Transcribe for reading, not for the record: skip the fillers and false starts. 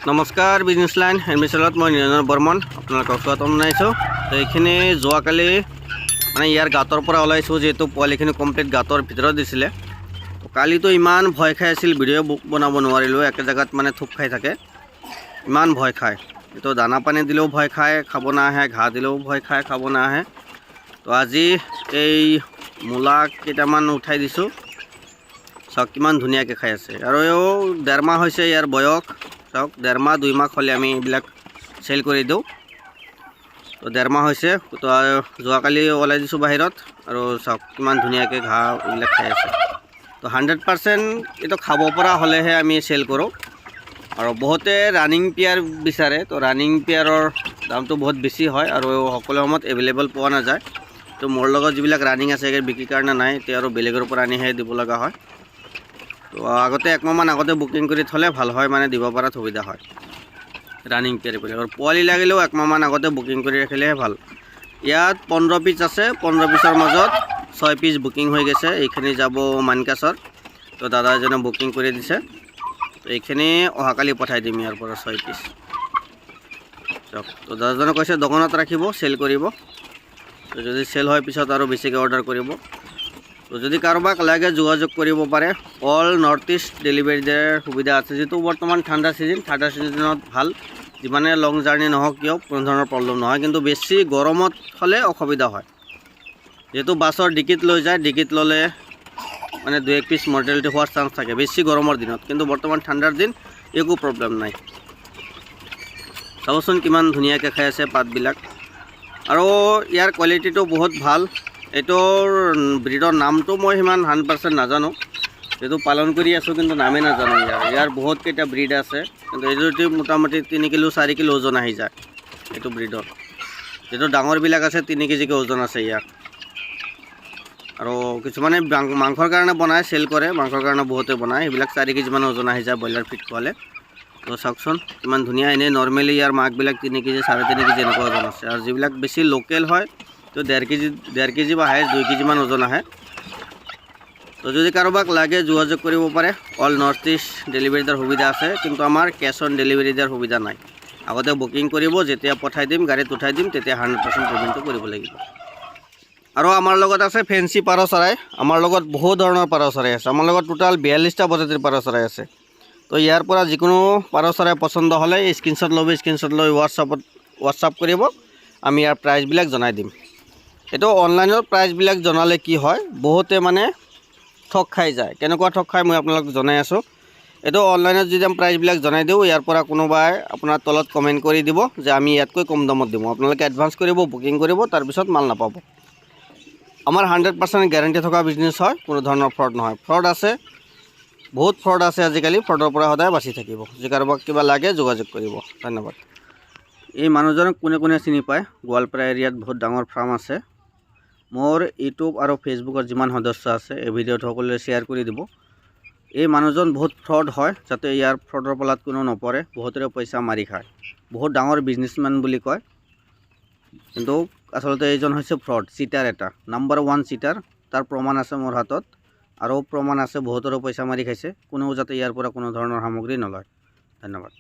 নমস্কাৰ business line হেলমেচলত মই নিৰঞ্জন বৰ্মন আপোনালোকক স্বাগতম জনাইছোঁ। তো এইখিনি যোৱাকালি মানে ইয়াৰ গাঁতৰ পৰা ওলাইছোঁ, যিহেতু পোৱালিখিনি কমপ্লিট গাঁতৰ ভিতৰত দিছিলে। কালিতো ইমান ভয় খাই আছিল, ভিডিঅ' বনাব নোৱাৰিলোঁ, একে জেগাত মানে থুপ খাই থাকে, ইমান ভয় খায়। তো দানা পানী দিলেও ভয় খায়, খাব নাহে, ঘাঁহ দিলেও ভয় খায়, খাব নাহে। তো আজি এই মূলা কেইটামান উঠাই দিছোঁ, চাওক কিমান ধুনীয়াকৈ খাই আছে। আৰু এও 1.5 মাহ হৈছে ইয়াৰ বয়স, চাওক 1.5 মাহ 2 মাহ হ'লে আমি এইবিলাক চেল কৰি দিওঁ। তো 1.5 মাহ হৈছে, তো যোৱাকালি ওলাই দিছোঁ বাহিৰত, আৰু চাওক কিমান ধুনীয়াকৈ ঘাঁহ এইবিলাক খাই আছে। তো 100% এইটো খাব পৰা হ'লেহে আমি চেল কৰোঁ। আৰু বহুতে ৰানিং পেয়াৰ বিচাৰে, তো ৰানিং পেয়াৰৰ দামটো বহুত বেছি হয় আৰু সকলো সময়ত এভেইলেবল পোৱা নাযায়। তো মোৰ লগত যিবিলাক ৰানিং আছে বিক্ৰীৰ কাৰণে নাই, এতিয়া আৰু বেলেগৰ পৰা আনিহে দিব লগা হয়। তো আগতে 1 মাহমান আগতে বুকিং কৰি থ'লে ভাল হয়, মানে দিব পৰাত সুবিধা হয় ৰানিং পেয়াৰ কৰি। আৰু পোৱালি লাগিলেও 1 মাহমান আগতে বুকিং কৰি ৰাখিলেহে ভাল। ইয়াত 15 পিচ আছে, 15 পিচৰ মাজত 6 পিচ বুকিং হৈ গৈছে। এইখিনি যাব মানকাছৰ, তো দাদা এজনে বুকিং কৰি দিছে। তো এইখিনি অহাকালি পঠাই দিম ইয়াৰ পৰা 6 পিচ। তো দাদাজনে কৈছে দোকানত ৰাখিব, চেল কৰিব। তো যদি চেল হয় পিছত আৰু বেছিকৈ অৰ্ডাৰ কৰিব। তো যদি কাৰোবাক লাগে যোগাযোগ কৰিব পাৰে। অল নৰ্থ ইষ্ট ডেলিভাৰী দিয়াৰ সুবিধা আছে, যিটো বৰ্তমান ঠাণ্ডা ছিজনত ভাল। যিমানে লং জাৰ্ণি নহওক কিয় কোনো ধৰণৰ প্ৰব্লেম নহয়, কিন্তু বেছি গৰমত হ'লে অসুবিধা হয়। যিহেতু বাছৰ ডিকিত লৈ যায়, ডিকিত ল'লে মানে 2-1 পিচ মৰ্টেলিটি হোৱাৰ চান্স থাকে বেছি গৰমৰ দিনত, কিন্তু বৰ্তমান ঠাণ্ডাৰ দিন একো প্ৰব্লেম নাই। চাবচোন কিমান ধুনীয়াকৈ খাই আছে পাতবিলাক, আৰু ইয়াৰ কোৱালিটিটো বহুত ভাল। এইটোৰ ব্ৰিডৰ নামটো মই সিমান 100% নাজানো, যিহেতু পালন কৰি আছোঁ, কিন্তু নামেই নাজানো ইয়াৰ বহুত কেইটা ব্ৰিড আছে। কিন্তু এইটোতে মোটামুটি 3 কিলো 4 কিলো ওজন আহি যায় এইটো ব্ৰিডৰ। যিটো ডাঙৰবিলাক আছে 3 কেজিকৈ ওজন আছে ইয়াৰ। আৰু কিছুমানে মাংসৰ কাৰণে বনায়, চেল কৰে, মাংসৰ কাৰণে বহুতে বনায়, সেইবিলাক 4 কেজিমান ওজন আহি যায় ব্ৰইলাৰ ফিট খোৱালে। তো চাওকচোন কিমান ধুনীয়া। এনেই নৰ্মেলি ইয়াৰ মাকবিলাক 3 কেজি 3.5 কেজি এনেকুৱা ওজন আছে। আৰু যিবিলাক বেছি লোকেল হয় তো 1.5 কেজি বা হায়েষ্ট 2 কেজিমান ওজন আহে। তো যদি কাৰোবাক লাগে যোগাযোগ কৰিব পাৰে। অল নৰ্থ ইষ্ট ডেলিভাৰী দিয়াৰ সুবিধা আছে, কিন্তু আমাৰ কেছ অন ডেলিভাৰী দিয়াৰ সুবিধা নাই। আগতে বুকিং কৰিব, যেতিয়া পঠাই দিম, গাড়ীত উঠাই দিম, তেতিয়া 100% পে'মেণ্টটো কৰিব লাগিব। আৰু আমাৰ লগত আছে ফেঞ্চি পাৰ চৰাই। আমাৰ লগত বহুত ধৰণৰ পাৰ চৰাই আছে। আমাৰ লগত টোটাল 42টা প্ৰজাতিৰ পাৰ চৰাই আছে। তো ইয়াৰ পৰা যিকোনো পাৰ চৰাই পচন্দ হ'লে স্ক্ৰীনশ্বট ল'ব, স্ক্ৰীনশ্বট লৈ হোৱাটছআপ কৰিব, আমি ইয়াৰ প্ৰাইচবিলাক জনাই দিম। এইটো অনলাইনৰ প্ৰাইচবিলাক জনালে কি হয়, বহুতে মানে ঠগ খাই যায়। কেনেকুৱা ঠগ খাই মই আপোনালোকক জনাই আছোঁ। এইটো অনলাইনত যদি আমি প্ৰাইচবিলাক জনাই দিওঁ, ইয়াৰ পৰা কোনোবাই আপোনাৰ তলত কমেণ্ট কৰি দিব যে আমি ইয়াতকৈ কম দামত দিম। আপোনালোকে এডভান্স কৰিব, বুকিং কৰিব, তাৰপিছত মাল নাপাব। আমাৰ 100% গেৰাণ্টি থকা বিজনেছ হয়, কোনো ধৰণৰ ফ্ৰড নহয়। ফ্ৰড আছে, বহুত ফ্ৰড আছে আজিকালি, ফ্ৰডৰ পৰা সদায় বাচি থাকিব। যদি কাৰোবাক কিবা লাগে যোগাযোগ কৰিব। ধন্যবাদ। এই মানুহজনক কোনে কোনে চিনি পায়? গোৱালপাৰা এৰিয়াত বহুত ডাঙৰ ফাৰ্ম আছে। মোৰ ইউটিউব আৰু ফেচবুকৰ যিমান সদস্য আছে এই ভিডিঅ'টো সকলোৱে শ্বেয়াৰ কৰি দিব। এই মানুহজন বহুত ফ্ৰড হয়, যাতে ইয়াৰ ফ্ৰডৰ পলাত কোনো নপৰে। বহুতৰে পইচা মাৰি খায়, বহুত ডাঙৰ বিজনেছমেন বুলি কয়, কিন্তু আচলতে এইজন হৈছে ফ্ৰড, চিটাৰ এটা, নাম্বাৰ 1 চিটাৰ। তাৰ প্ৰমাণ আছে মোৰ হাতত, আৰু প্ৰমাণ আছে বহুতৰো পইচা মাৰি খাইছে। কোনেও যাতে ইয়াৰ পৰা কোনো ধৰণৰ সামগ্ৰী নলয়। ধন্যবাদ।